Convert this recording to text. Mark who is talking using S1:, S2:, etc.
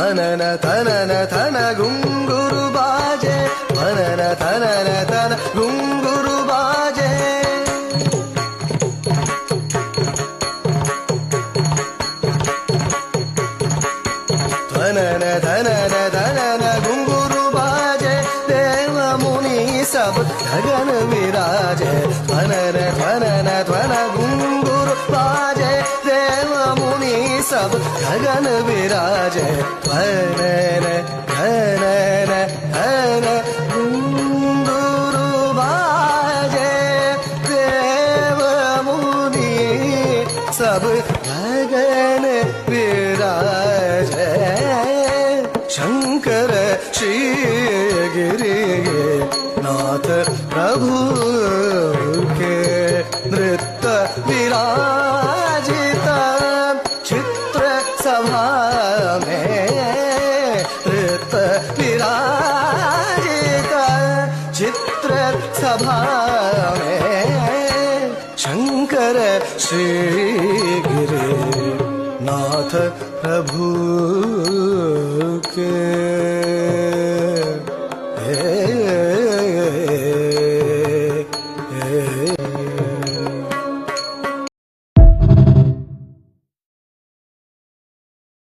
S1: ತನನ ತನನ ತನ ಗುಂಗುರು ಬಾಜೆ ತನನ ತನನ ತನ ಗುಂಗುರು ಬಾಜೆ ತನನ ತನನ ತನನ ಗುಂಗುರು ಬಾಜೆ ದೇವ ಮುನಿ सब गगन विराजे ध्वनन ध्वनन ध्वन गुंगुर बाजे देव मुनि सब गगन विराजे ध्वनन ध्वनन ध्वन गुंगुर बाजे देव मुनि सब गगन विराजे शंकर श्री गिरि नाथ प्रभु के नृत्य विराजित चित्र सभा में नृत्य विराजित चित्र सभा में शंकर श्री गिरि नाथ प्रभु के